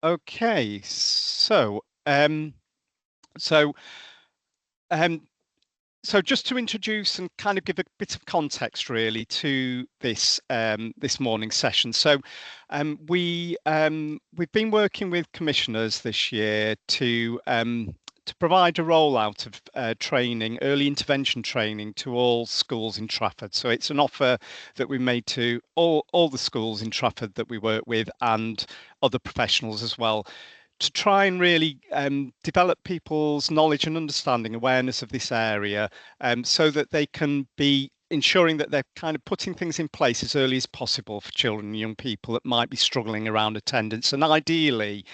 Okay, so um, so just to introduce and kind of give a bit of context really to this morning's session. We've been working with commissioners this year to provide a rollout of training, early intervention training to all schools in Trafford. So it's an offer that we made to all the schools in Trafford that we work with and other professionals as well, to try and really develop people's knowledge and understanding, awareness of this area, so that they can be ensuring that they're kind of putting things in place as early as possible for children and young people that might be struggling around attendance, and ideally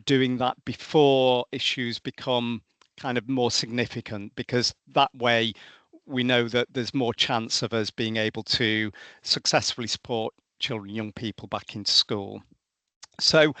doing that before issues become kind of more significant, because that way we know that there's more chance of us being able to successfully support children and young people back into school. So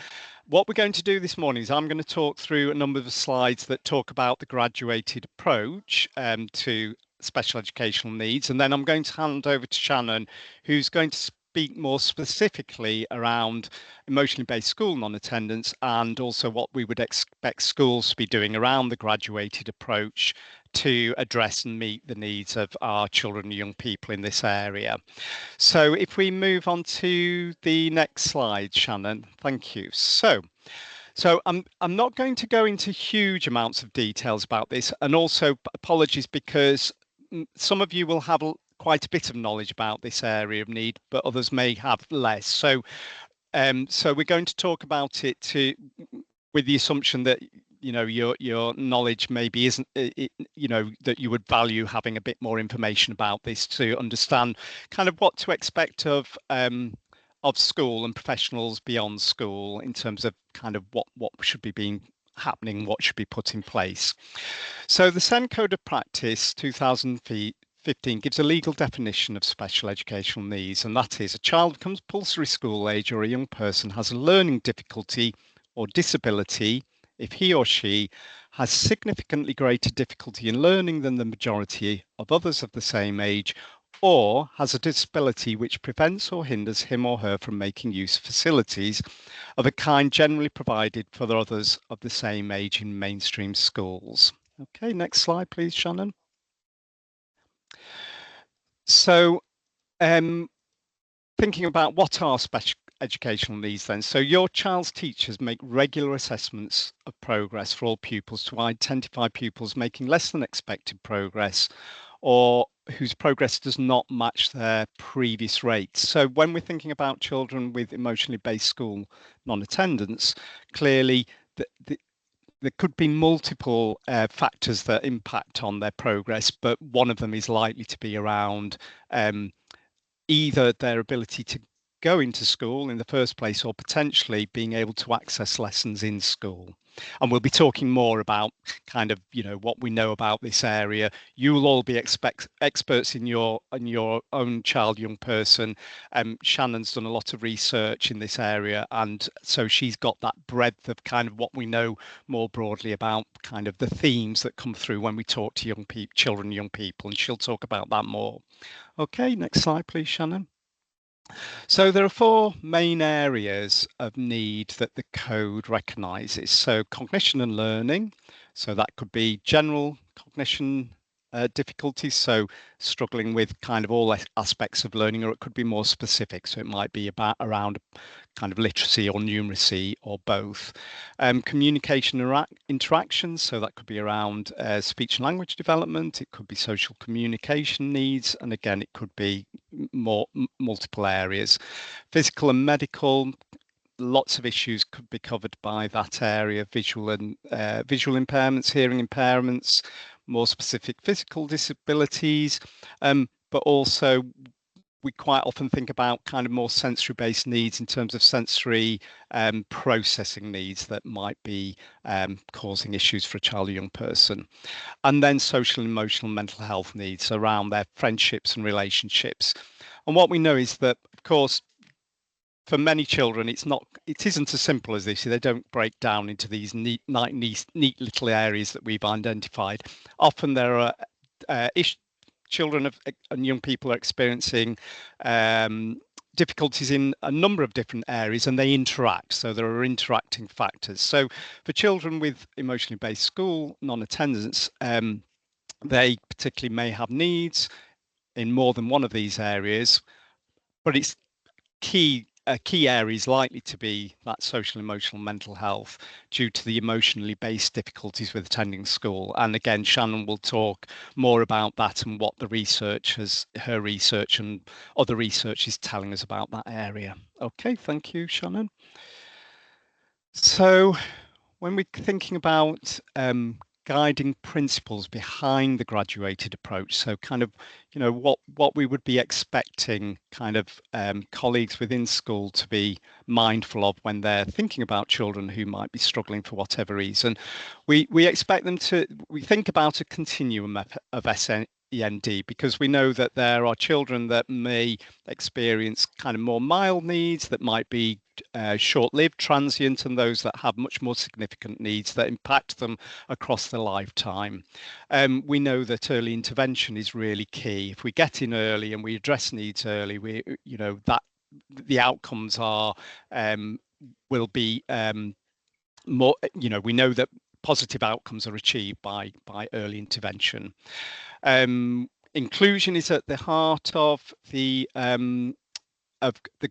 what we're going to do this morning is I'm going to talk through a number of slides that talk about the graduated approach to special educational needs. And then I'm going to hand over to Shannon, who's going to speak more specifically around emotionally based school non-attendance and also what we would expect schools to be doing around the graduated approach to address and meet the needs of our children and young people in this area. So if we move on to the next slide, Shannon, thank you. So I'm not going to go into huge amounts of details about this, and also apologies because some of you will have quite a bit of knowledge about this area of need, but others may have less. So we're going to talk about it with the assumption that your knowledge maybe isn't that you would value having a bit more information about this to understand kind of what to expect of school and professionals beyond school in terms of kind of what should be being happening, what should be put in place. So the SEN Code of Practice 2015 gives a legal definition of special educational needs, and that is a child of compulsory school age or a young person has a learning difficulty or disability if he or she has significantly greater difficulty in learning than the majority of others of the same age, or has a disability which prevents or hinders him or her from making use of facilities of a kind generally provided for the others of the same age in mainstream schools. Okay, next slide, please, Shannon. So, thinking about what are special educational needs then. So your child's teachers make regular assessments of progress for all pupils to identify pupils making less than expected progress or whose progress does not match their previous rates. So when we're thinking about children with emotionally based school non-attendance, clearly there could be multiple factors that impact on their progress, but one of them is likely to be around either their ability to go into school in the first place or potentially being able to access lessons in school. And we'll be talking more about kind of, what we know about this area. You will all be experts in your own child, young person. Shannon's done a lot of research in this area, and so she's got that breadth of kind of what we know more broadly about kind of the themes that come through when we talk to children, young people, and she'll talk about that more. Okay, next slide, please, Shannon. So there are four main areas of need that the code recognises. So cognition and learning. So that could be general cognition difficulties, so struggling with kind of all aspects of learning, or it could be more specific. So it might be around kind of literacy or numeracy or both. Communication interactions, so that could be around speech and language development. It could be social communication needs, and again, it could be multiple areas. Physical and medical, lots of issues could be covered by that area. Visual impairments, hearing impairments, more specific physical disabilities, but also we quite often think about kind of more sensory based needs in terms of sensory processing needs that might be causing issues for a child or young person. And then social, emotional, mental health needs around their friendships and relationships. And what we know is that, of course, for many children, it isn't as simple as this. They don't break down into these neat little areas that we've identified. Often there are children and young people are experiencing difficulties in a number of different areas, and they interact. So there are interacting factors. So for children with emotionally based school non-attendance, they particularly may have needs in more than one of these areas, but it's a key area is likely to be that social, emotional, mental health due to the emotionally based difficulties with attending school. And again, Shannon will talk more about that and what her research and other research is telling us about that area. Okay, thank you, Shannon. So when we're thinking about guiding principles behind the graduated approach, so kind of, what we would be expecting kind of colleagues within school to be mindful of when they're thinking about children who might be struggling for whatever reason, we expect them to, we think about a continuum of SEND, because we know that there are children that may experience kind of more mild needs that might be short-lived, transient, and those that have much more significant needs that impact them across their lifetime. We know that early intervention is really key. If we get in early and we address needs early, that the outcomes are will be more. We know that positive outcomes are achieved by early intervention. Inclusion is at the heart of the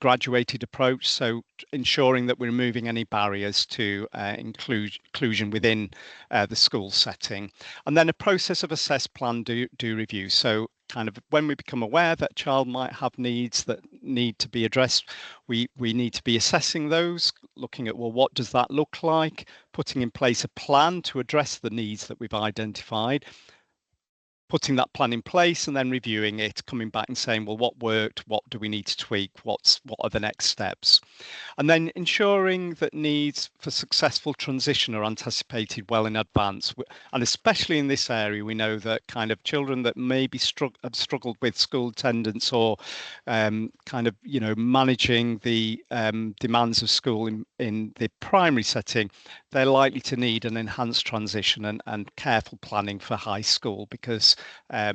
graduated approach, so ensuring that we're removing any barriers to inclusion within the school setting, and then a process of assess, plan, do review. So kind of when we become aware that a child might have needs that need to be addressed, we need to be assessing those, looking at, well, what does that look like, putting in place a plan to address the needs that we've identified, putting that plan in place and then reviewing it, coming back and saying, well, what worked, what do we need to tweak, what are the next steps, and then ensuring that needs for successful transition are anticipated well in advance. And especially in this area, we know that kind of children that maybe have struggled with school attendance or kind of managing the demands of school in the primary setting, they're likely to need an enhanced transition and careful planning for high school, because if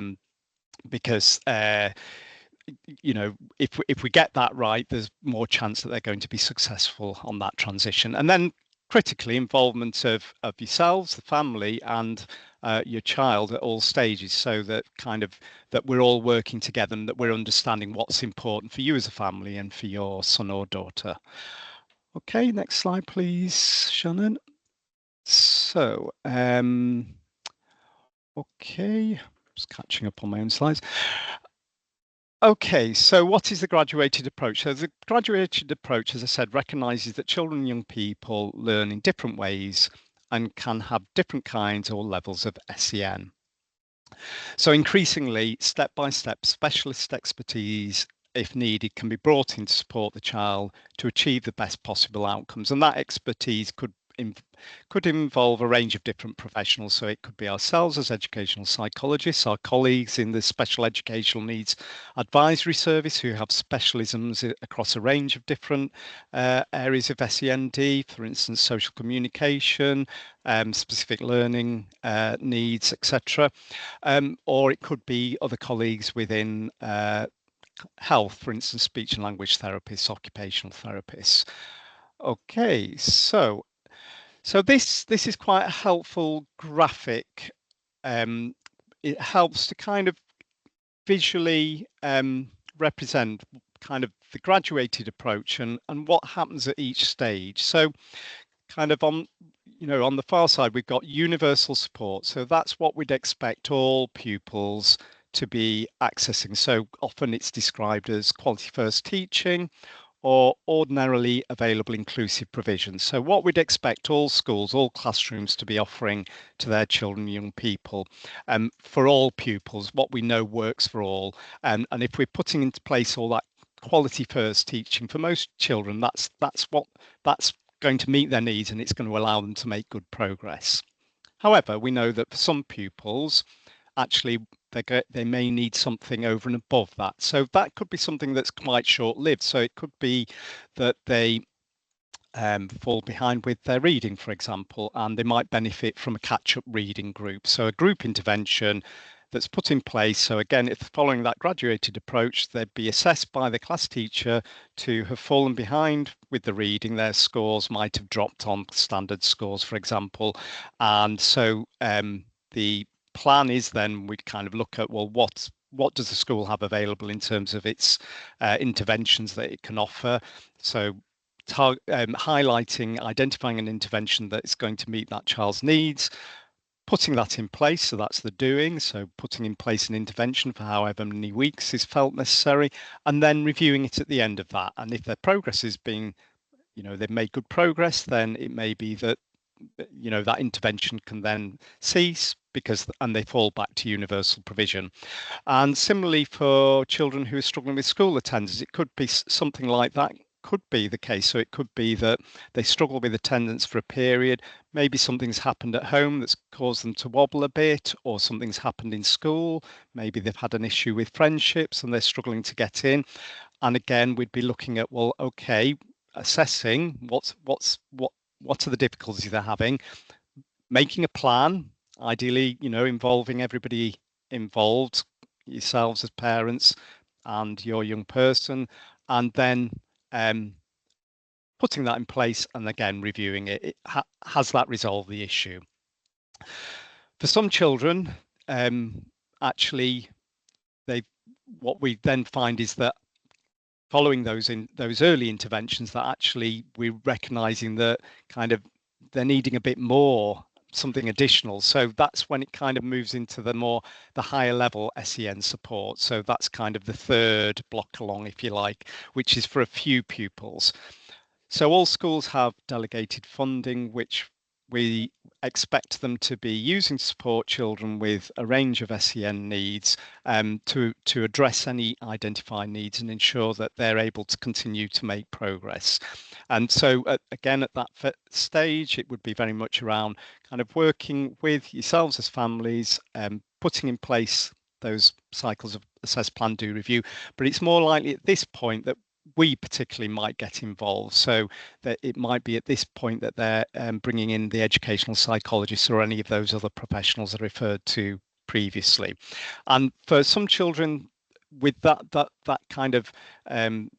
we get that right, there's more chance that they're going to be successful on that transition. And then critically, involvement of yourselves, the family, and your child at all stages, so that that we're all working together and that we're understanding what's important for you as a family and for your son or daughter. Okay, next slide, please, Shannon. So, okay, just catching up on my own slides. Okay, so what is the graduated approach? So the graduated approach, as I said, recognises that children and young people learn in different ways and can have different kinds or levels of SEN. So increasingly, step-by-step specialist expertise, if needed, can be brought in to support the child to achieve the best possible outcomes. And that expertise could involve a range of different professionals. So it could be ourselves as educational psychologists, our colleagues in the Special Educational Needs Advisory Service who have specialisms across a range of different areas of SEND, for instance, social communication, specific learning needs, etc. Or it could be other colleagues within health, for instance, speech and language therapists, occupational therapists. Okay, so this is quite a helpful graphic. It helps to kind of visually represent kind of the graduated approach and what happens at each stage. So kind of on the far side, we've got universal support. So that's what we'd expect all pupils to be accessing. So often it's described as quality first teaching or ordinarily available inclusive provision. So what we'd expect all schools, all classrooms to be offering to their children and young people, for all pupils, what we know works for all. And if we're putting into place all that quality first teaching for most children, that's going to meet their needs and it's going to allow them to make good progress. However, we know that for some pupils, actually they may need something over and above that. So that could be something that's quite short-lived. So it could be that they fall behind with their reading, for example, and they might benefit from a catch-up reading group. So a group intervention that's put in place. So again, if following that graduated approach, they'd be assessed by the class teacher to have fallen behind with the reading. Their scores might have dropped on standard scores, for example. And so the plan is then we'd kind of look at, well, what does the school have available in terms of its interventions that it can offer? So highlighting, identifying an intervention that is going to meet that child's needs, putting that in place, so that's the doing, so putting in place an intervention for however many weeks is felt necessary, and then reviewing it at the end of that. And if their progress is being, they've made good progress, then it may be that that intervention can then cease and they fall back to universal provision. And similarly for children who are struggling with school attendance, it could be something like that could be the case. So it could be that they struggle with attendance for a period. Maybe something's happened at home that's caused them to wobble a bit, or something's happened in school. Maybe they've had an issue with friendships and they're struggling to get in. And again, we'd be looking at, well, okay, assessing what are the difficulties they're having, making a plan, ideally, involving everybody involved, yourselves as parents and your young person, and then putting that in place and again reviewing it. Has that resolved the issue? For some children, actually, what we then find is that following those early interventions, that actually we're recognizing that kind of they're needing a bit more, something additional. So that's when it kind of moves into the higher level SEN support. So that's kind of the third block along, if you like, which is for a few pupils. So all schools have delegated funding, which we expect them to be using to support children with a range of SEN needs, to address any identified needs and ensure that they're able to continue to make progress. And so again, at that stage, it would be very much around kind of working with yourselves as families, putting in place those cycles of assess, plan, do, review. But it's more likely at this point that we particularly might get involved. So that it might be at this point that they're bringing in the educational psychologists or any of those other professionals I referred to previously. And for some children, with that kind of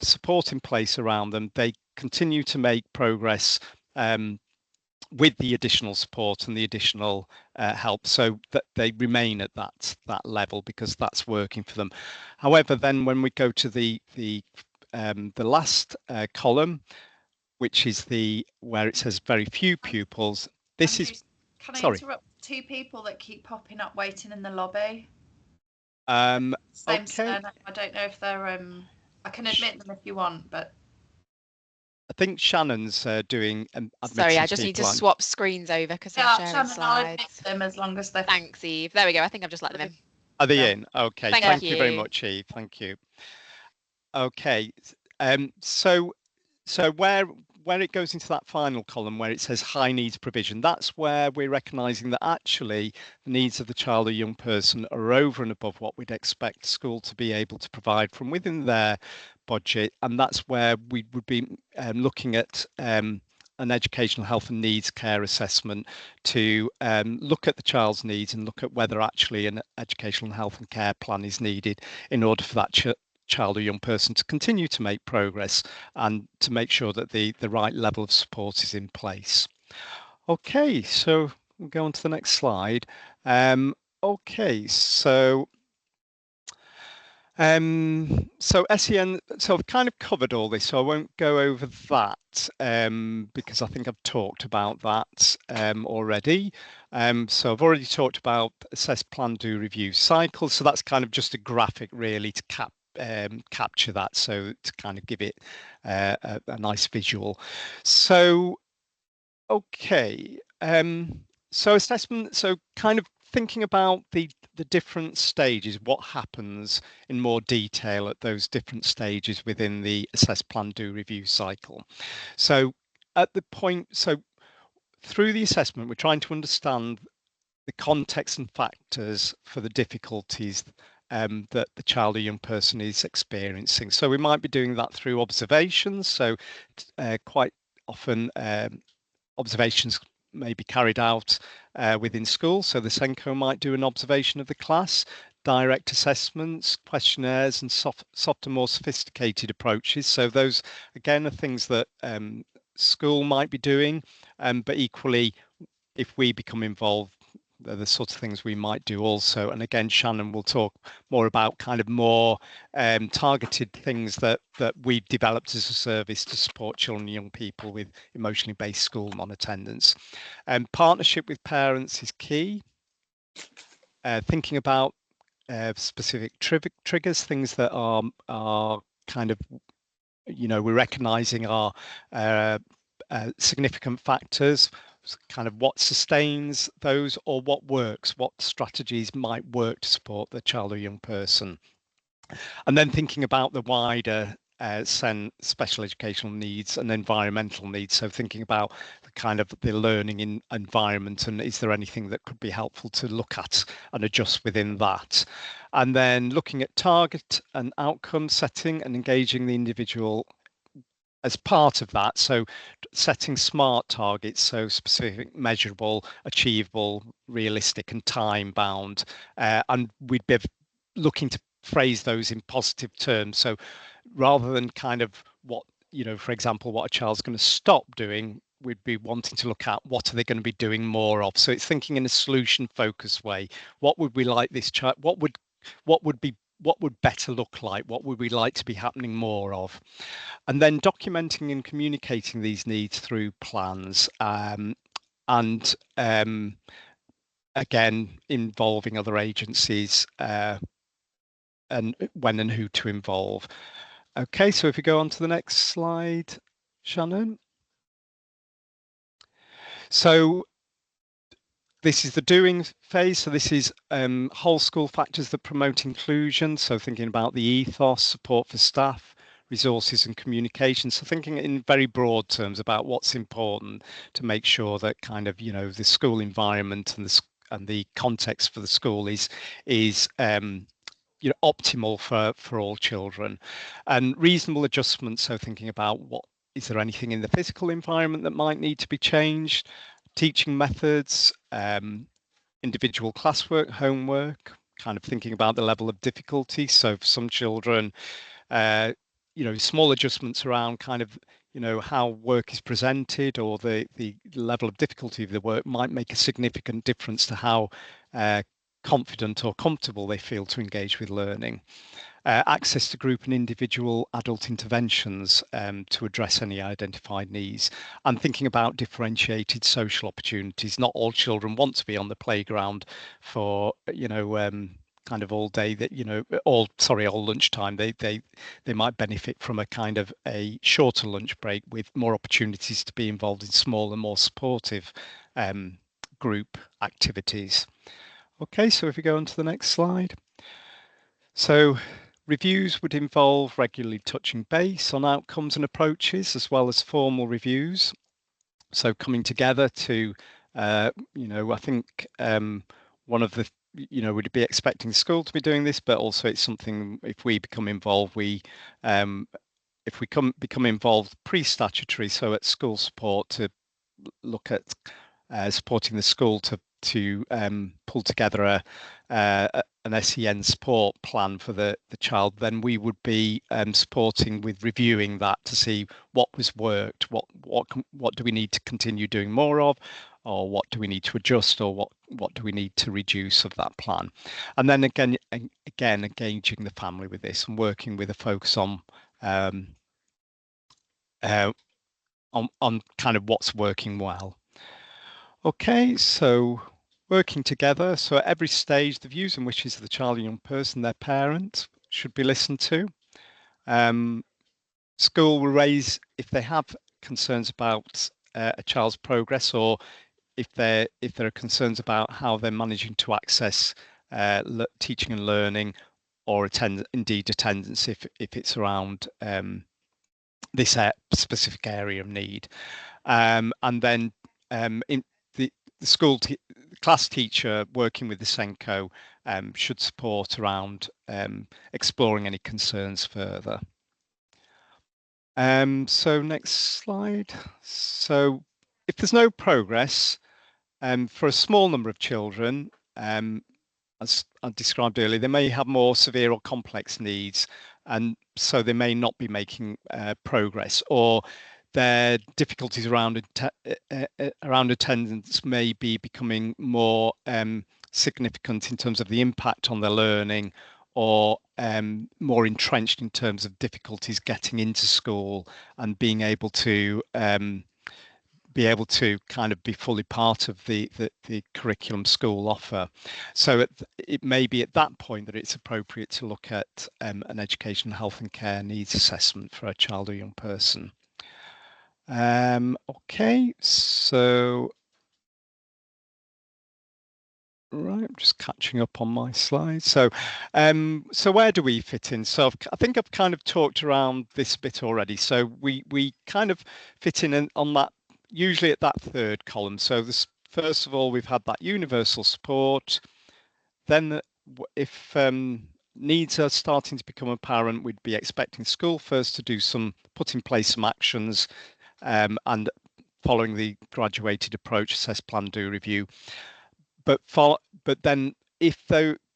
support in place around them, they continue to make progress with the additional support and the additional help, so that they remain at that level because that's working for them. However, then when we go to the last column, which is where it says very few pupils. This Andrew, is. Can I sorry. interrupt? 2 people that keep popping up waiting in the lobby. Same surname. I don't know if they're. I can admit them if you want, but. I think Shannon's doing. Sorry, I just need to swap screens over because I'm sharing Shannon, slides. I'll admit them as long as they're. Thanks, Eve. There we go. I think I've just let them in. Are they in? Okay. Thank you very much, Eve. Thank you. Okay. So where it goes into that final column where it says high needs provision, that's where we're recognizing that actually the needs of the child or young person are over and above what we'd expect school to be able to provide from within their budget. And that's where we would be looking at an educational health and needs care assessment to look at the child's needs and look at whether actually an educational health and care plan is needed in order for that child or young person to continue to make progress and to make sure that the right level of support is in place. Okay, so we'll go on to the next slide. Okay, so SEN, so I've kind of covered all this, so I won't go over that because I think I've talked about that already. So I've already talked about assess, plan, do, review cycles. So that's kind of just a graphic really to capture that, so to kind of give it a nice visual. So okay, so assessment, so kind of thinking about the different stages, what happens in more detail at those different stages within the assess, plan, do, review cycle. So at the point, so through the assessment, we're trying to understand the context and factors for the difficulties that the child or young person is experiencing. So we might be doing that through observations. So quite often observations may be carried out within school. So the SENCO might do an observation of the class, direct assessments, questionnaires, and softer, more sophisticated approaches. So those, again, are things that school might be doing, but equally, if we become involved, they're the sort of things we might do also. And again, Shannon will talk more about kind of more targeted things that we've developed as a service to support children and young people with emotionally based school non-attendance. Partnership with parents is key. Thinking about specific triggers, things that are kind of, we're recognizing are significant factors, kind of what sustains those or what works, what strategies might work to support the child or young person. And then thinking about the wider special educational needs and environmental needs. So thinking about the kind of the learning environment, and is there anything that could be helpful to look at and adjust within that. And then looking at target and outcome setting and engaging the individual as part of that. So setting SMART targets, so specific, measurable, achievable, realistic, and time bound. And we'd be looking to phrase those in positive terms. So rather than kind of what, for example, what a child's going to stop doing, we'd be wanting to look at what are they going to be doing more of. So it's thinking in a solution focused way. What would we like this child, what would better look like? What would we like to be happening more of? And then documenting and communicating these needs through plans, and again, involving other agencies and when and who to involve. Okay, so if we go on to the next slide, Shannon. So this is the doing phase. So this is whole school factors that promote inclusion. So thinking about the ethos, support for staff, resources and communication. So thinking in very broad terms about what's important to make sure that kind of, the school environment and the context for the school is optimal for all children, and reasonable adjustments. So thinking about is there anything in the physical environment that might need to be changed, teaching methods, individual classwork, homework, kind of thinking about the level of difficulty. So for some children, small adjustments around kind of, how work is presented or the level of difficulty of the work might make a significant difference to how confident or comfortable they feel to engage with learning. Access to group and individual adult interventions to address any identified needs, and thinking about differentiated social opportunities. Not all children want to be on the playground for, kind of all day, that, all lunchtime. They might benefit from a kind of a shorter lunch break with more opportunities to be involved in smaller, more supportive group activities. Okay, so if we go on to the next slide. So reviews would involve regularly touching base on outcomes and approaches, as well as formal reviews. So coming together to, I think one of the, we'd be expecting school to be doing this, but also it's something, if we become involved, if we become involved pre-statutory, so at school support, to look at supporting the school to pull together an SEN support plan for the child, then we would be supporting with reviewing that to see what was worked, what do we need to continue doing more of, or what do we need to adjust, or what do we need to reduce of that plan. And then again engaging the family with this and working with a focus on kind of what's working well. Okay, so working together. So at every stage, the views and wishes of the child and young person, their parent, should be listened to. School will raise, if they have concerns about a child's progress, or if there are concerns about how they're managing to access teaching and learning, or indeed attendance if it's around this specific area of need. And then in the school class teacher working with the SENCO should support around exploring any concerns further. So next slide. So if there's no progress, For a small number of children, as I described earlier, they may have more severe or complex needs, and so they may not be making progress, or their difficulties around attendance may be becoming more significant in terms of the impact on their learning, or more entrenched in terms of difficulties getting into school and being able to kind of be fully part of the curriculum school offer. So it may be at that point that it's appropriate to look at an education, health and care needs assessment for a child or young person. Okay, so right, I'm just catching up on my slides. So, so where do we fit in? So I think I've kind of talked around this a bit already. So we kind of fit in on that, usually at that third column. So this, first of all, we've had that universal support. Then if needs are starting to become apparent, we'd be expecting school first to put in place some actions, and following the graduated approach, assess, plan, do, review. But then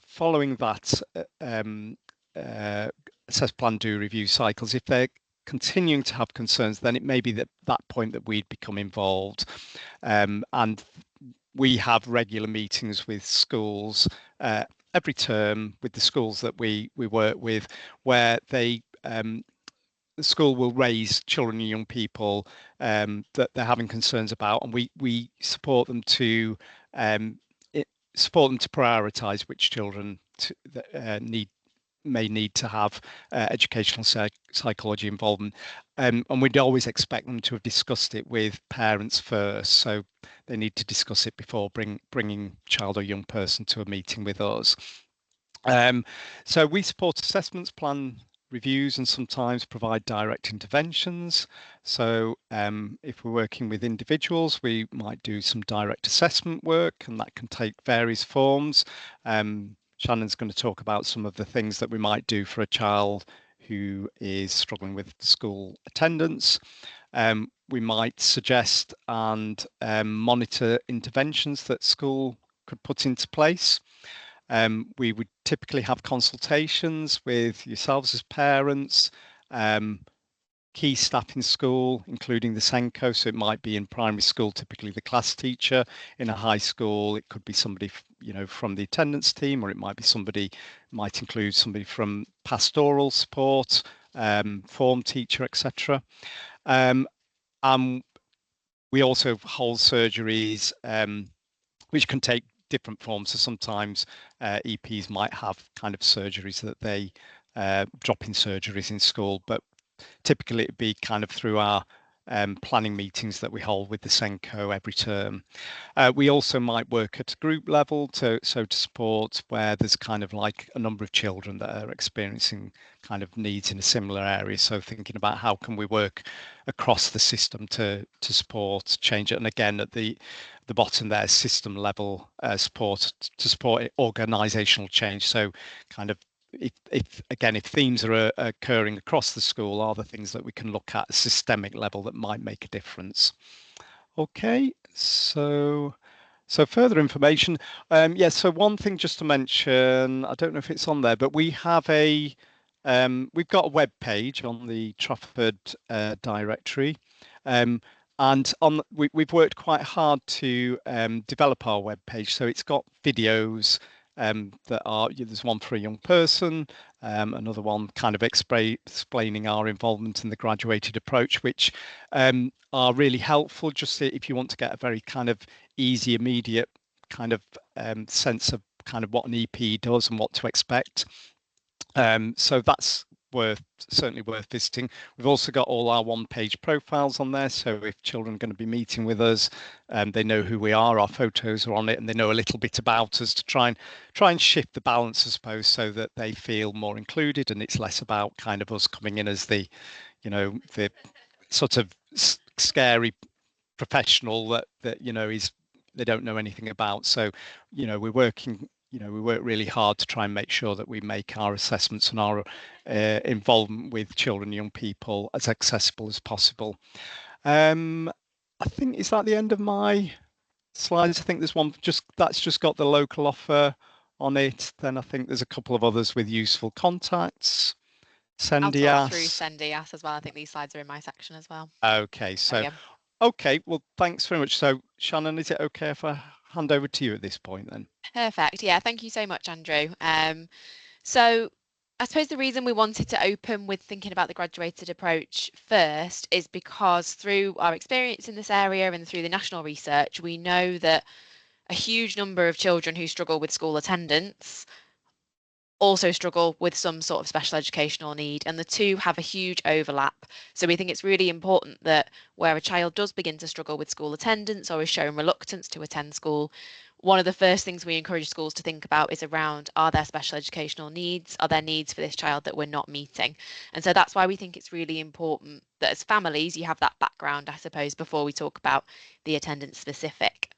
following that assess, plan, do, review cycles, if they're continuing to have concerns, then it may be that point that we'd become involved. And we have regular meetings with schools every term, with the schools that we work with, where the school will raise children and young people that they're having concerns about, and we support them to prioritize which children may need to have educational psychology involvement, and we'd always expect them to have discussed it with parents first, so they need to discuss it before bringing child or young person to a meeting with us. So we support assessments, plan reviews, and sometimes provide direct interventions. So if we're working with individuals, we might do some direct assessment work, and that can take various forms. Shannon's going to talk about some of the things that we might do for a child who is struggling with school attendance. We might suggest and monitor interventions that school could put into place. We would typically have consultations with yourselves as parents, key staff in school, including the SENCO. So it might be in primary school, typically the class teacher. In a high school, it could be somebody, from the attendance team, or it might include somebody from pastoral support, form teacher, etc. And we also hold surgeries, which can take different forms. So sometimes EPs might have kind of surgeries that they drop-in surgeries in school, but typically it'd be kind of through our planning meetings that we hold with the SENCO every term. We also might work at group level to support where there's kind of like a number of children that are experiencing kind of needs in a similar area. So thinking about how can we work across the system to support change it. And again, at the bottom there, system level support to support organizational change. So kind of if themes are occurring across the school, are the things that we can look at systemic level that might make a difference. Okay, so further information. So one thing just to mention, I don't know if it's on there, but we have we've got a web page on the Trafford Directory. And we've worked quite hard to develop our web page. So it's got videos there's one for a young person, another one kind of explaining our involvement in the graduated approach, which are really helpful just if you want to get a very kind of easy, immediate kind of sense of kind of what an EP does and what to expect. So that's certainly worth visiting. We've also got all our one-page profiles on there, so if children are going to be meeting with us, they know who we are, our photos are on it, and they know a little bit about us to try and shift the balance, I suppose, so that they feel more included, and it's less about kind of us coming in as the sort of scary professional that is they don't know anything about. So we're working. We work really hard to try and make sure that we make our assessments and our involvement with children and young people as accessible as possible. I think, is that the end of my slides. I think there's one that's just got the local offer on it. Then I think there's a couple of others with useful contacts. I'll talk through Send EBSNA as well. I think these slides are in my section as well. Okay, so okay, well, thanks very much. So Shannon, is it okay if I hand over to you at this point then? Perfect. Yeah, thank you so much, Andrew. So I suppose the reason we wanted to open with thinking about the graduated approach first is because through our experience in this area and through the national research, we know that a huge number of children who struggle with school attendance also struggle with some sort of special educational need, and the two have a huge overlap. So we think it's really important that where a child does begin to struggle with school attendance or is showing reluctance to attend school, one of the first things we encourage schools to think about is around, are there special educational needs? Are there needs for this child that we're not meeting? And so that's why we think it's really important that as families you have that background, I suppose, before we talk about the attendance specific.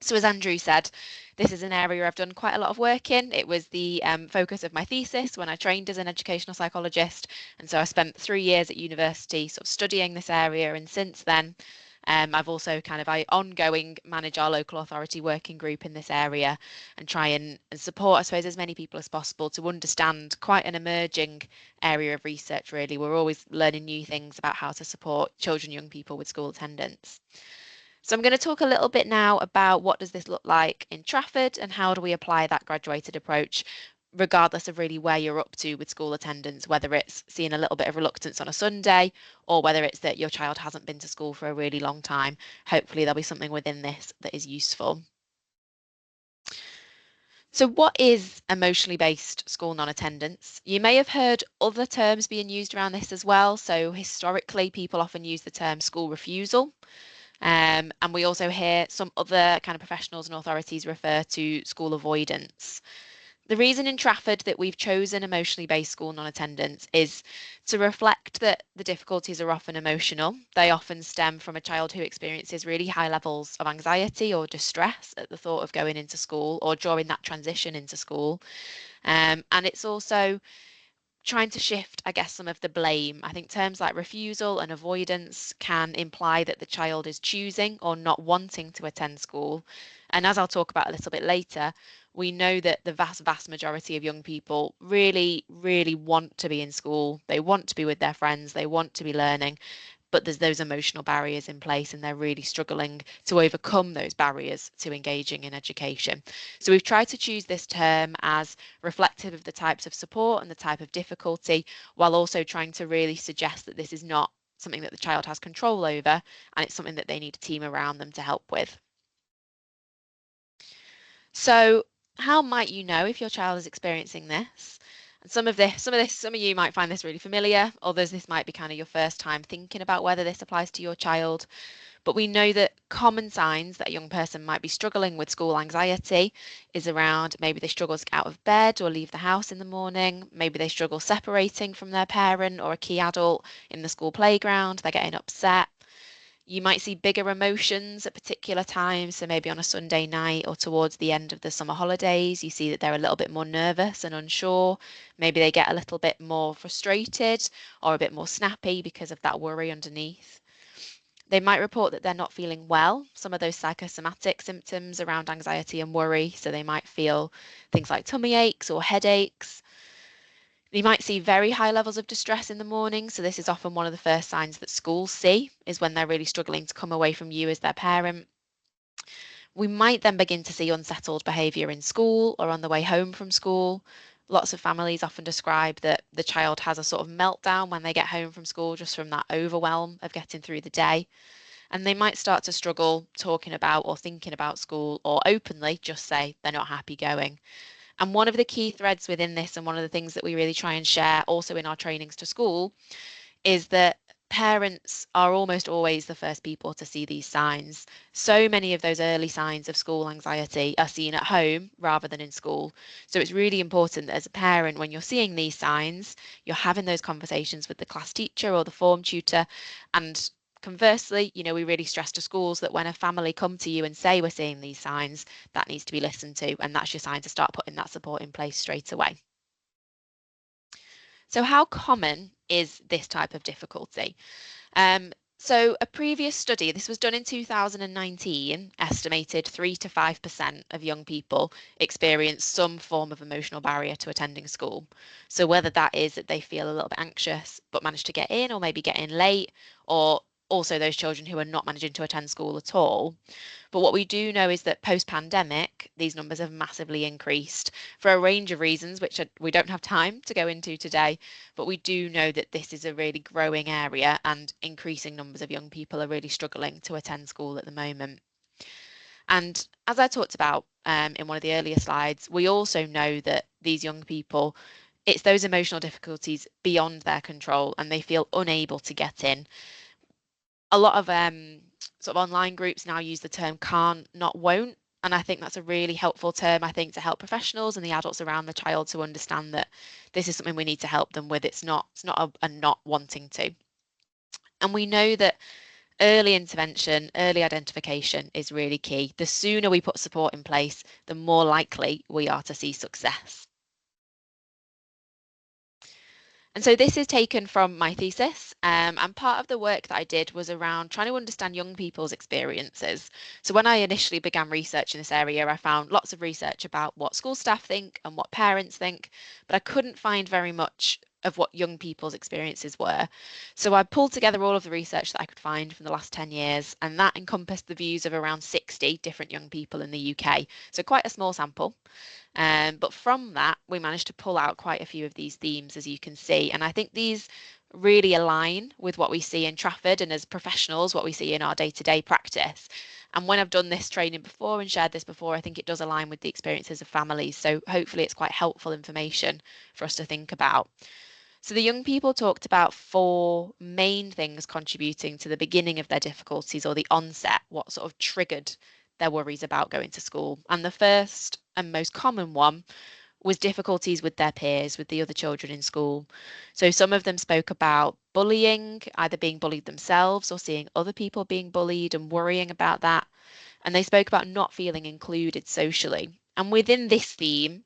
So as Andrew said, this is an area I've done quite a lot of work in. It was the focus of my thesis when I trained as an educational psychologist. And so I spent 3 years at university sort of studying this area. And since then, I've also I ongoing manage our local authority working group in this area and try and support, I suppose, as many people as possible to understand quite an emerging area of research, really. We're always learning new things about how to support children, young people with school attendance. So I'm going to talk a little bit now about what does this look like in Trafford and how do we apply that graduated approach, regardless of really where you're up to with school attendance, whether it's seeing a little bit of reluctance on a Sunday or whether it's that your child hasn't been to school for a really long time. Hopefully there'll be something within this that is useful. So what is emotionally based school non-attendance? You may have heard other terms being used around this as well. So historically, people often use the term school refusal. And we also hear some other kind of professionals and authorities refer to school avoidance. The reason in Trafford that we've chosen emotionally based school non-attendance is to reflect that the difficulties are often emotional. They often stem from a child who experiences really high levels of anxiety or distress at the thought of going into school or during that transition into school. And it's also trying to shift, I guess, some of the blame. I think terms like refusal and avoidance can imply that the child is choosing or not wanting to attend school. And as I'll talk about a little bit later, we know that the vast majority of young people really, really want to be in school. They want to be with their friends. They want to be learning. But there's those emotional barriers in place and they're really struggling to overcome those barriers to engaging in education. So we've tried to choose this term as reflective of the types of support and the type of difficulty, while also trying to really suggest that this is not something that the child has control over and it's something that they need a team around them to help with. So how might you know if your child is experiencing this? And some of you might find this really familiar, others this might be kind of your first time thinking about whether this applies to your child. But we know that common signs that a young person might be struggling with school anxiety is around maybe they struggle to get out of bed or leave the house in the morning, maybe they struggle separating from their parent or a key adult in the school playground, they're getting upset. You might see bigger emotions at particular times. So maybe on a Sunday night or towards the end of the summer holidays, you see that they're a little bit more nervous and unsure. Maybe they get a little bit more frustrated or a bit more snappy because of that worry underneath. They might report that they're not feeling well, some of those psychosomatic symptoms around anxiety and worry. So they might feel things like tummy aches or headaches. You might see very high levels of distress in the morning. So this is often one of the first signs that schools see, is when they're really struggling to come away from you as their parent. We might then begin to see unsettled behaviour in school or on the way home from school. Lots of families often describe that the child has a sort of meltdown when they get home from school, just from that overwhelm of getting through the day. And they might start to struggle talking about or thinking about school, or openly just say they're not happy going. And one of the key threads within this, and one of the things that we really try and share also in our trainings to school, is that parents are almost always the first people to see these signs. So many of those early signs of school anxiety are seen at home rather than in school. So it's really important that as a parent, when you're seeing these signs, you're having those conversations with the class teacher or the form tutor. And conversely, we really stress to schools that when a family come to you and say we're seeing these signs, that needs to be listened to, and that's your sign to start putting that support in place straight away. So how common is this type of difficulty? So a previous study, this was done in 2019, estimated 3 to 5% of young people experience some form of emotional barrier to attending school. So whether that is that they feel a little bit anxious but manage to get in, or maybe get in late, or also those children who are not managing to attend school at all. But what we do know is that post-pandemic, these numbers have massively increased for a range of reasons, which we don't have time to go into today. But we do know that this is a really growing area, and increasing numbers of young people are really struggling to attend school at the moment. And as I talked about in one of the earlier slides, we also know that these young people, it's those emotional difficulties beyond their control, and they feel unable to get in. A lot of sort of online groups now use the term can't, not won't. And I think that's a really helpful term, I think, to help professionals and the adults around the child to understand that this is something we need to help them with. It's not a not wanting to. And we know that early intervention, early identification is really key. The sooner we put support in place, the more likely we are to see success. And so this is taken from my thesis, and part of the work that I did was around trying to understand young people's experiences. So when I initially began research in this area, I found lots of research about what school staff think and what parents think, but I couldn't find very much of what young people's experiences were. So I pulled together all of the research that I could find from the last 10 years, and that encompassed the views of around 60 different young people in the UK. So quite a small sample. But from that, we managed to pull out quite a few of these themes, as you can see. And I think these really align with what we see in Trafford and as professionals, what we see in our day-to-day practice. And when I've done this training before and shared this before, I think it does align with the experiences of families. So hopefully it's quite helpful information for us to think about. So the young people talked about 4 main things contributing to the beginning of their difficulties, or the onset, what sort of triggered their worries about going to school. And the first and most common one was difficulties with their peers, with the other children in school. So some of them spoke about bullying, either being bullied themselves or seeing other people being bullied and worrying about that. And they spoke about not feeling included socially. And within this theme,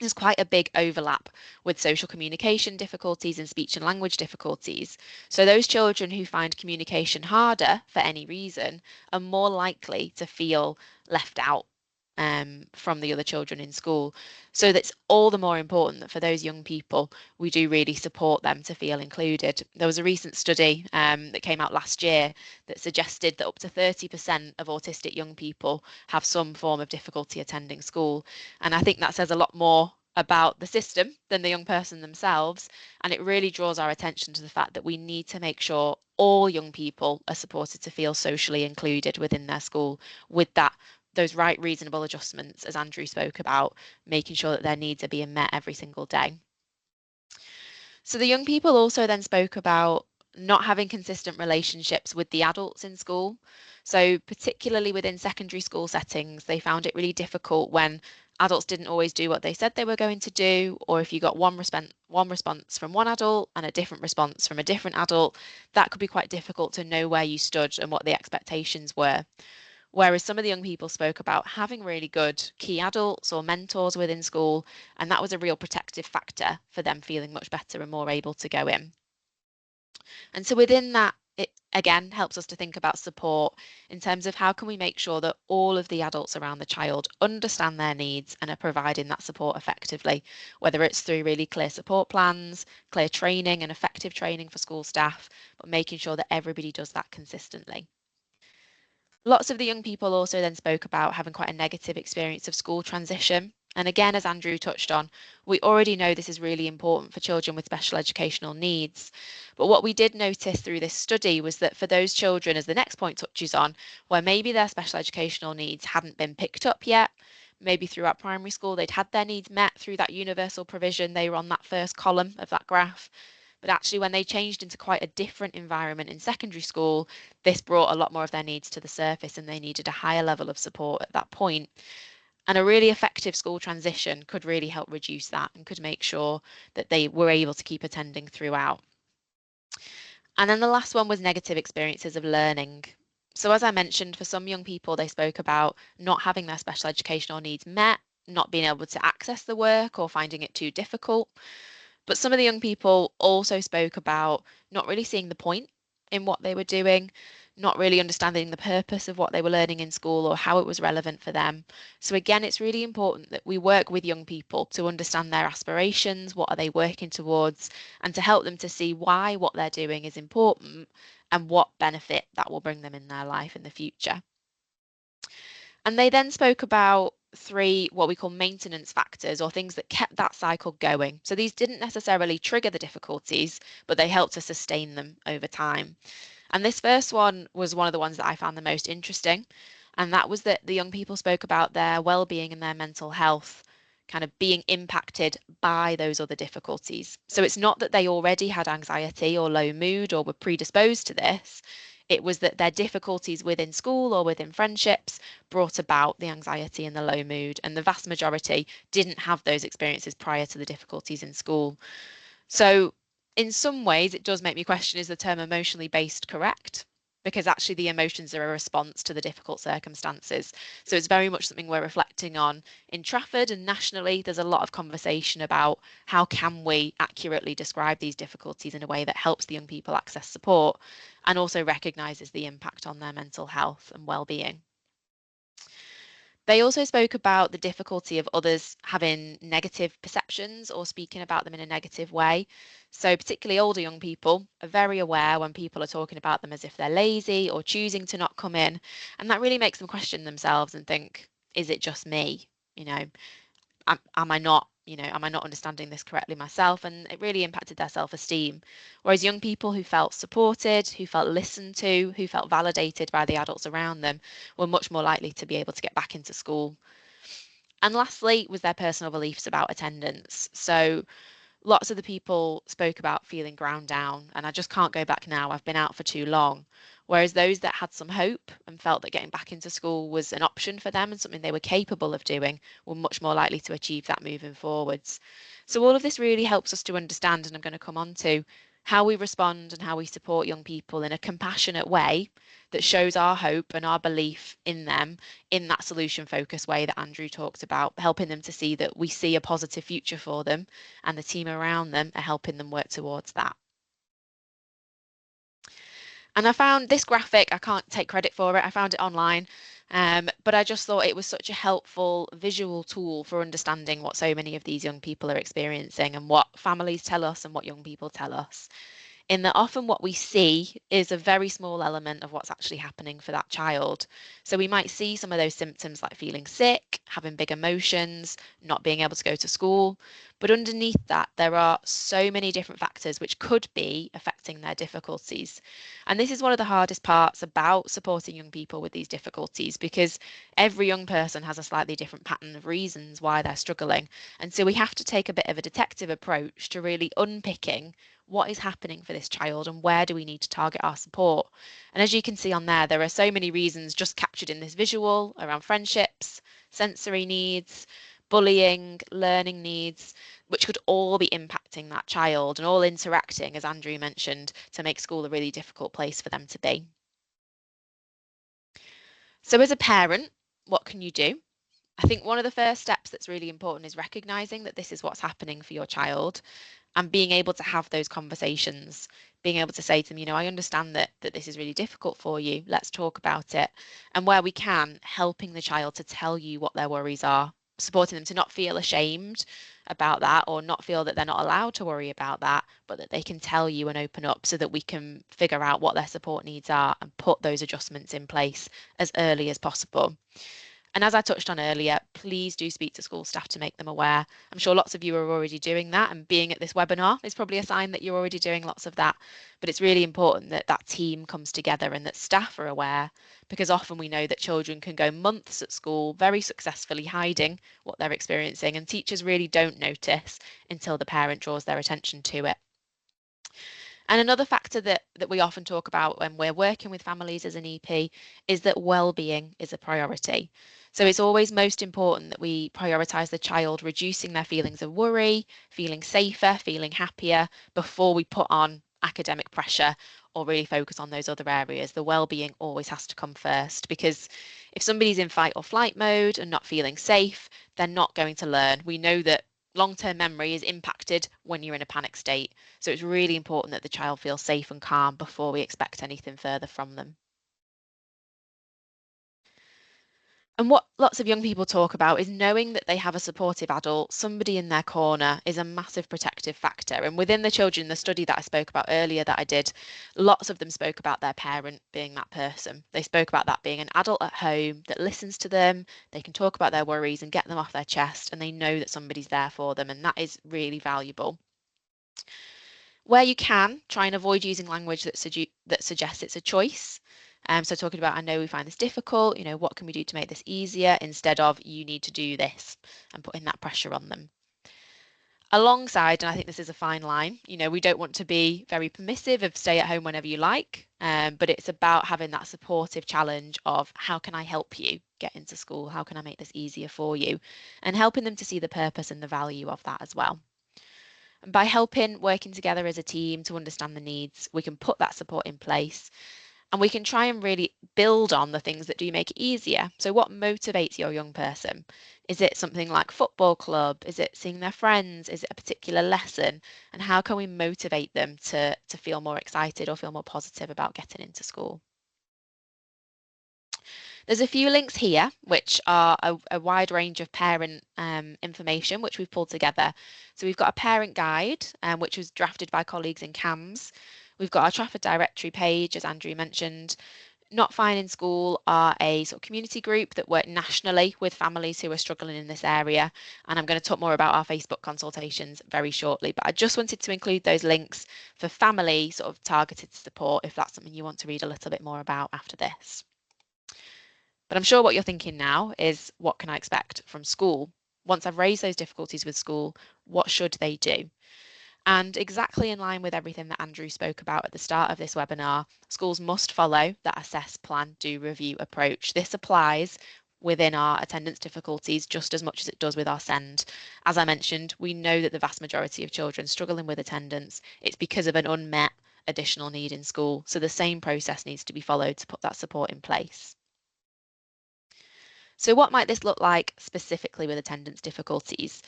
there's quite a big overlap with social communication difficulties and speech and language difficulties. So those children who find communication harder for any reason are more likely to feel left out from the other children in school. So that's all the more important that for those young people, we do really support them to feel included. There was a recent study that came out last year that suggested that up to 30% of autistic young people have some form of difficulty attending school. And I think that says a lot more about the system than the young person themselves. And it really draws our attention to the fact that we need to make sure all young people are supported to feel socially included within their school, with those right reasonable adjustments, as Andrew spoke about, making sure that their needs are being met every single day. So the young people also then spoke about not having consistent relationships with the adults in school. So particularly within secondary school settings, they found it really difficult when adults didn't always do what they said they were going to do, or if you got one response from one adult and a different response from a different adult, that could be quite difficult to know where you stood and what the expectations were. Whereas some of the young people spoke about having really good key adults or mentors within school, and that was a real protective factor for them feeling much better and more able to go in. And so within that, it again helps us to think about support in terms of how can we make sure that all of the adults around the child understand their needs and are providing that support effectively, whether it's through really clear support plans, clear training and effective training for school staff, but making sure that everybody does that consistently. Lots of the young people also then spoke about having quite a negative experience of school transition. And again, as Andrew touched on, we already know this is really important for children with special educational needs. But what we did notice through this study was that for those children, as the next point touches on, where maybe their special educational needs hadn't been picked up yet, maybe throughout primary school they'd had their needs met through that universal provision, they were on that first column of that graph. But actually, when they changed into quite a different environment in secondary school, this brought a lot more of their needs to the surface and they needed a higher level of support at that point. And a really effective school transition could really help reduce that and could make sure that they were able to keep attending throughout. And then the last one was negative experiences of learning. So as I mentioned, for some young people, they spoke about not having their special educational needs met, not being able to access the work or finding it too difficult. But some of the young people also spoke about not really seeing the point in what they were doing, not really understanding the purpose of what they were learning in school or how it was relevant for them. So again, it's really important that we work with young people to understand their aspirations, what are they working towards, and to help them to see why what they're doing is important and what benefit that will bring them in their life in the future. And they then spoke about 3 what we call maintenance factors, or things that kept that cycle going. So these didn't necessarily trigger the difficulties, but they helped to sustain them over time. And this first one was one of the ones that I found the most interesting. And that was that the young people spoke about their well-being and their mental health kind of being impacted by those other difficulties. So it's not that they already had anxiety or low mood or were predisposed to this. It was that their difficulties within school or within friendships brought about the anxiety and the low mood. And the vast majority didn't have those experiences prior to the difficulties in school. So in some ways, it does make me question, is the term emotionally based correct? Because actually the emotions are a response to the difficult circumstances. So it's very much something we're reflecting on in Trafford, and nationally there's a lot of conversation about how can we accurately describe these difficulties in a way that helps the young people access support and also recognises the impact on their mental health and well-being. They also spoke about the difficulty of others having negative perceptions or speaking about them in a negative way. So, particularly older young people are very aware when people are talking about them as if they're lazy or choosing to not come in. And that really makes them question themselves and think, is it just me? You know, am I not, am I not understanding this correctly myself? And it really impacted their self-esteem. Whereas young people who felt supported, who felt listened to, who felt validated by the adults around them were much more likely to be able to get back into school. And lastly was their personal beliefs about attendance. So lots of the people spoke about feeling ground down, and I just can't go back now, I've been out for too long. Whereas those that had some hope and felt that getting back into school was an option for them and something they were capable of doing were much more likely to achieve that moving forwards. So all of this really helps us to understand, and I'm going to come on to how we respond and how we support young people in a compassionate way that shows our hope and our belief in them in that solution focused way that Andrew talked about, helping them to see that we see a positive future for them and the team around them are helping them work towards that. And I found this graphic, I can't take credit for it, I found it online, but I just thought it was such a helpful visual tool for understanding what so many of these young people are experiencing and what families tell us and what young people tell us. In that often what we see is a very small element of what's actually happening for that child. So we might see some of those symptoms like feeling sick, having big emotions, not being able to go to school. But underneath that, there are so many different factors which could be affecting their difficulties. And this is one of the hardest parts about supporting young people with these difficulties, because every young person has a slightly different pattern of reasons why they're struggling. And so we have to take a bit of a detective approach to really unpicking what is happening for this child and where do we need to target our support. And as you can see on there are so many reasons just captured in this visual around friendships, sensory needs, bullying, learning needs, which could all be impacting that child and all interacting, as Andrew mentioned, to make school a really difficult place for them to be. So as a parent, what can you do? I think one of the first steps that's really important is recognizing that this is what's happening for your child and being able to have those conversations, being able to say to them, I understand that this is really difficult for you. Let's talk about it. And where we can, helping the child to tell you what their worries are, supporting them to not feel ashamed about that or not feel that they're not allowed to worry about that, but that they can tell you and open up so that we can figure out what their support needs are and put those adjustments in place as early as possible. And as I touched on earlier, please do speak to school staff to make them aware. I'm sure lots of you are already doing that, and being at this webinar is probably a sign that you're already doing lots of that. But it's really important that that team comes together and that staff are aware, because often we know that children can go months at school very successfully hiding what they're experiencing, and teachers really don't notice until the parent draws their attention to it. And another factor that we often talk about when we're working with families as an EP is that well-being is a priority. So it's always most important that we prioritise the child reducing their feelings of worry, feeling safer, feeling happier before we put on academic pressure or really focus on those other areas. The well-being always has to come first, because if somebody's in fight or flight mode and not feeling safe, they're not going to learn. We know that long-term memory is impacted when you're in a panic state. So it's really important that the child feels safe and calm before we expect anything further from them. And what lots of young people talk about is knowing that they have a supportive adult, somebody in their corner, is a massive protective factor. And within the children, the study that I spoke about earlier that I did, lots of them spoke about their parent being that person. They spoke about that being an adult at home that listens to them, they can talk about their worries and get them off their chest, and they know that somebody's there for them. And that is really valuable. Where you can, try and avoid using language that suggests it's a choice. So talking about, I know we find this difficult, what can we do to make this easier, instead of you need to do this, and putting that pressure on them. Alongside, and I think this is a fine line, we don't want to be very permissive of stay at home whenever you like, but it's about having that supportive challenge of how can I help you get into school? How can I make this easier for you? And helping them to see the purpose and the value of that as well. And by working together as a team to understand the needs, we can put that support in place, and we can try and really build on the things that do make it easier. So what motivates your young person? Is it something like football club? Is it seeing their friends? Is it a particular lesson? And how can we motivate them to feel more excited or feel more positive about getting into school? There's a few links here, which are a wide range of parent information, which we've pulled together. So we've got a parent guide, which was drafted by colleagues in CAMS. We've got our Trafford Directory page, as Andrew mentioned. Not Fine in School are a sort of community group that work nationally with families who are struggling in this area. And I'm going to talk more about our Facebook consultations very shortly. But I just wanted to include those links for family sort of targeted support, if that's something you want to read a little bit more about after this. But I'm sure what you're thinking now is, what can I expect from school? Once I've raised those difficulties with school, what should they do? And exactly in line with everything that Andrew spoke about at the start of this webinar, schools must follow that assess, plan, do, review approach. This applies within our attendance difficulties just as much as it does with our SEND. As I mentioned, we know that the vast majority of children struggling with attendance, it's because of an unmet additional need in school. So the same process needs to be followed to put that support in place. So what might this look like specifically with attendance difficulties?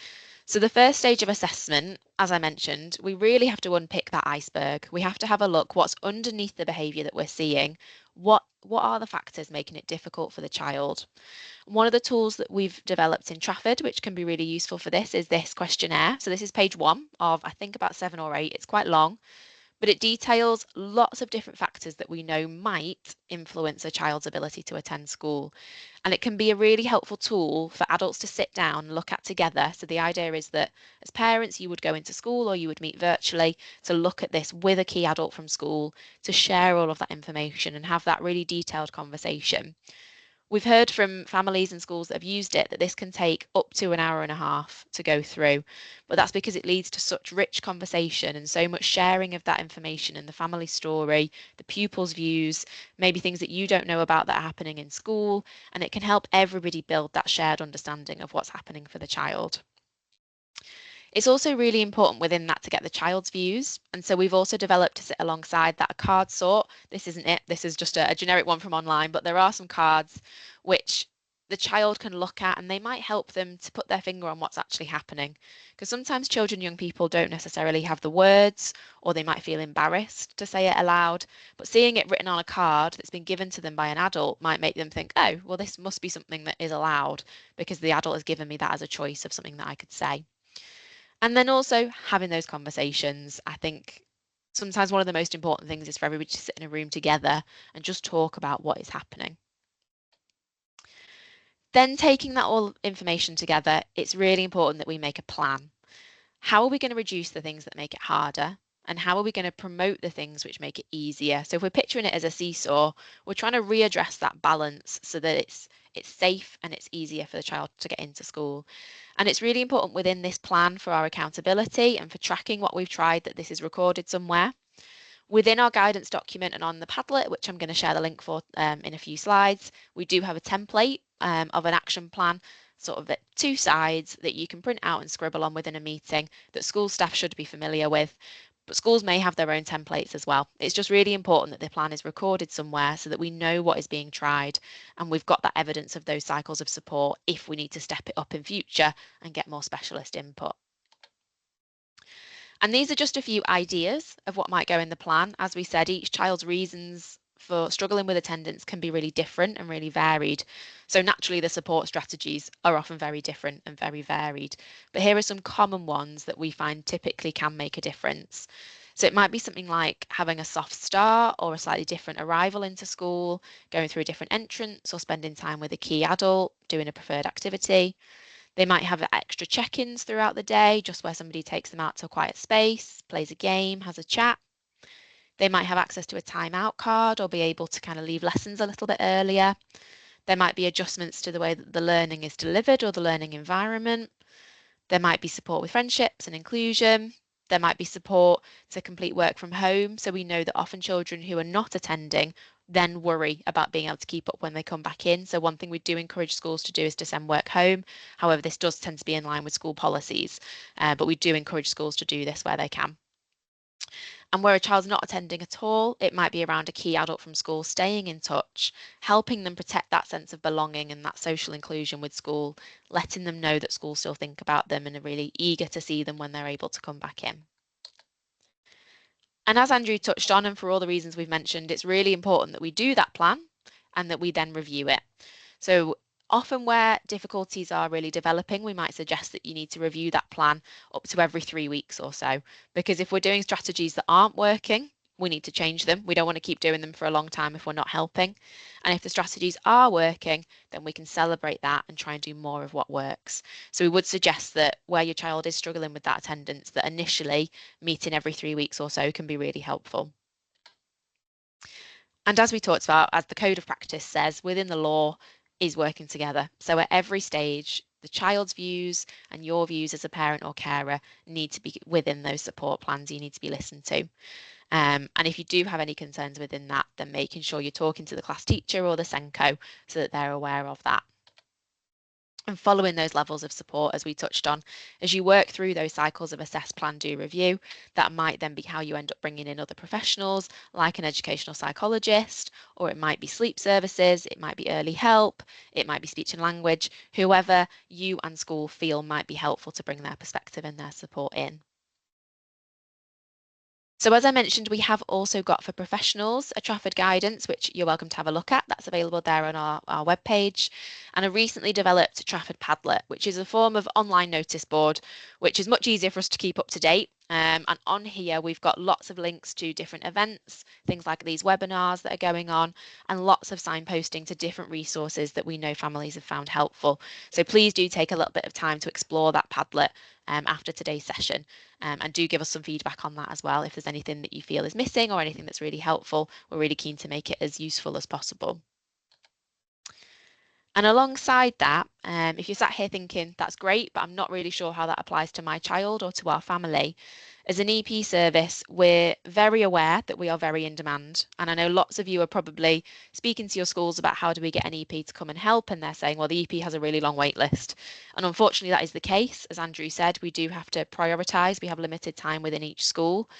So the first stage of assessment, as I mentioned, we really have to unpick that iceberg. We have to have a look what's underneath the behaviour that we're seeing. What are the factors making it difficult for the child? One of the tools that we've developed in Trafford, which can be really useful for this, is this questionnaire. So this is page 1 of, I think, about 7 or 8. It's quite long, but it details lots of different factors that we know might influence a child's ability to attend school. And it can be a really helpful tool for adults to sit down and look at together. So the idea is that as parents, you would go into school or you would meet virtually to look at this with a key adult from school, to share all of that information and have that really detailed conversation. We've heard from families and schools that have used it that this can take up to an hour and a half to go through, but that's because it leads to such rich conversation and so much sharing of that information and the family story, the pupils' views, maybe things that you don't know about that are happening in school, and it can help everybody build that shared understanding of what's happening for the child. It's also really important within that to get the child's views. And so we've also developed to sit alongside that a card sort. This isn't it. This is just a generic one from online, but there are some cards which the child can look at, and they might help them to put their finger on what's actually happening. Because sometimes children, young people don't necessarily have the words, or they might feel embarrassed to say it aloud. But seeing it written on a card that's been given to them by an adult might make them think, oh, well, this must be something that is allowed because the adult has given me that as a choice of something that I could say. And then also having those conversations. I think sometimes one of the most important things is for everybody to sit in a room together and just talk about what is happening. Then taking that all information together, it's really important that we make a plan. How are we going to reduce the things that make it harder? And how are we going to promote the things which make it easier? So if we're picturing it as a seesaw, we're trying to readdress that balance so that it's safe and it's easier for the child to get into school. And it's really important within this plan for our accountability and for tracking what we've tried that this is recorded somewhere. Within our guidance document and on the Padlet, which I'm going to share the link for in a few slides, we do have a template of an action plan, sort of at 2 sides that you can print out and scribble on within a meeting that school staff should be familiar with. But schools may have their own templates as well. It's just really important that the plan is recorded somewhere so that we know what is being tried and we've got that evidence of those cycles of support if we need to step it up in future and get more specialist input. And these are just a few ideas of what might go in the plan. As we said, each child's reasons for struggling with attendance can be really different and really varied. So naturally, the support strategies are often very different and very varied. But here are some common ones that we find typically can make a difference. So it might be something like having a soft start or a slightly different arrival into school, going through a different entrance or spending time with a key adult, doing a preferred activity. They might have extra check-ins throughout the day, just where somebody takes them out to a quiet space, plays a game, has a chat. They might have access to a timeout card or be able to kind of leave lessons a little bit earlier. There might be adjustments to the way that the learning is delivered or the learning environment. There might be support with friendships and inclusion. There might be support to complete work from home. So we know that often children who are not attending then worry about being able to keep up when they come back in. So one thing we do encourage schools to do is to send work home. However, this does tend to be in line with school policies, but we do encourage schools to do this where they can. And where a child's not attending at all, it might be around a key adult from school staying in touch, helping them protect that sense of belonging and that social inclusion with school, letting them know that schools still think about them and are really eager to see them when they're able to come back in. And as Andrew touched on, and for all the reasons we've mentioned, it's really important that we do that plan and that we then review it. So often where difficulties are really developing, we might suggest that you need to review that plan up to every 3 weeks or so, because if we're doing strategies that aren't working, we need to change them. We don't want to keep doing them for a long time if we're not helping. And if the strategies are working, then we can celebrate that and try and do more of what works. So we would suggest that where your child is struggling with that attendance, that initially meeting every 3 weeks or so can be really helpful. And as we talked about, as the code of practice says, within the law is working together. So at every stage, the child's views and your views as a parent or carer need to be within those support plans. You need to be listened to. And if you do have any concerns within that, then making sure you're talking to the class teacher or the SENCO so that they're aware of that. And following those levels of support, as we touched on, as you work through those cycles of assess, plan, do, review, that might then be how you end up bringing in other professionals, like an educational psychologist, or it might be sleep services, it might be early help, it might be speech and language, whoever you and school feel might be helpful to bring their perspective and their support in. So as I mentioned, we have also got for professionals a Trafford guidance, which you're welcome to have a look at. That's available there on our webpage. And a recently developed Trafford Padlet, which is a form of online notice board, which is much easier for us to keep up to date. And on here, we've got lots of links to different events, things like these webinars that are going on, and lots of signposting to different resources that we know families have found helpful. So please do take a little bit of time to explore that Padlet after today's session, and do give us some feedback on that as well. If there's anything that you feel is missing or anything that's really helpful, we're really keen to make it as useful as possible. And alongside that, if you're sat here thinking, that's great, but I'm not really sure how that applies to my child or to our family, as an EP service, we're very aware that we are very in demand. And I know lots of you are probably speaking to your schools about how do we get an EP to come and help, and they're saying, well, the EP has a really long wait list. And unfortunately, that is the case. As Andrew said, we do have to prioritise. We have limited time within each school.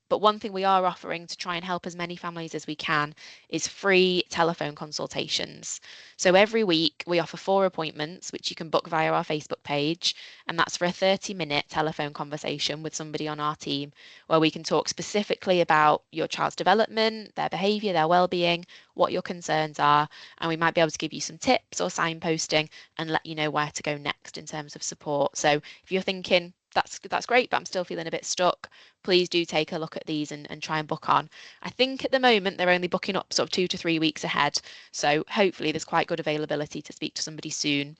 But one thing we are offering to try and help as many families as we can is free telephone consultations. So every week we offer 4 appointments, which you can book via our Facebook page, and that's for a 30-minute telephone conversation with somebody on our team, where we can talk specifically about your child's development, their behaviour, their well-being, what your concerns are, and we might be able to give you some tips or signposting and let you know where to go next in terms of support. So if you're thinking, that's great, but I'm still feeling a bit stuck, please do take a look at these and try and book on. I think at the moment they're only booking up sort of 2 to 3 weeks ahead, so hopefully there's quite good availability to speak to somebody soon.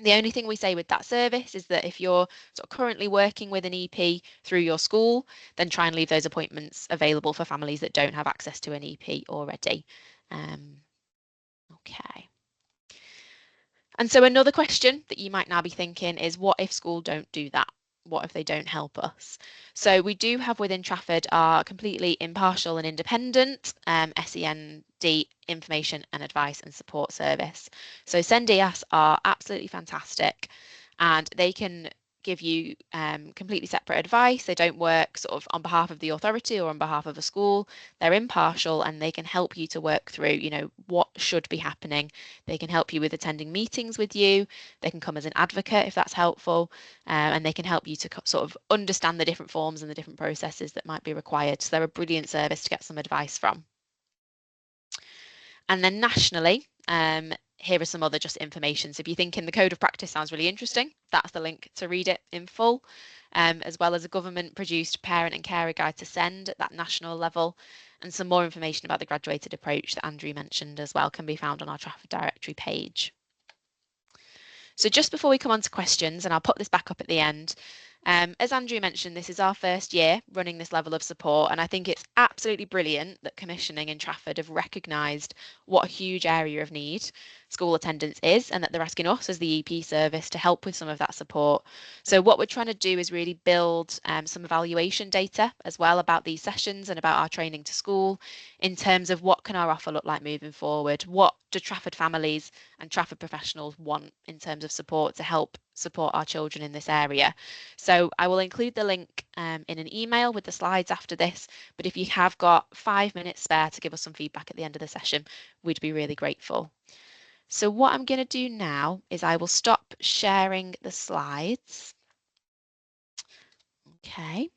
The only thing we say with that service is that if you're sort of currently working with an EP through your school, then try and leave those appointments available for families that don't have access to an EP already. Okay. And so another question that you might now be thinking is, what if school don't do that? What if they don't help us? So we do have within Trafford our completely impartial and independent SEND information and advice and support service. So SENDIAS are absolutely fantastic, and they can give you completely separate advice. They don't work sort of on behalf of the authority or on behalf of a school. They're impartial, and they can help you to work through, you know, what should be happening. They can help you with attending meetings with you. They can come as an advocate if that's helpful, and they can help you to sort of understand the different forms and the different processes that might be required. So they're a brilliant service to get some advice from. And then nationally, here are some other just information. So if you're thinking the code of practice sounds really interesting, that's the link to read it in full, as well as a government produced parent and carer guide to send at that national level. And some more information about the graduated approach that Andrew mentioned as well can be found on our Trafford Directory page. So just before we come on to questions, and I'll put this back up at the end, as Andrew mentioned, this is our first year running this level of support, and I think it's absolutely brilliant that commissioning in Trafford have recognised what a huge area of need school attendance is, and that they're asking us as the EP service to help with some of that support. So what we're trying to do is really build some evaluation data as well about these sessions and about our training to school in terms of what can our offer look like moving forward. What do Trafford families and Trafford professionals want in terms of support to help support our children in this area? So I will include the link in an email with the slides after this, but if you have got 5 minutes spare to give us some feedback at the end of the session, we'd be really grateful. So what I'm going to do now is I will stop sharing the slides. Okay.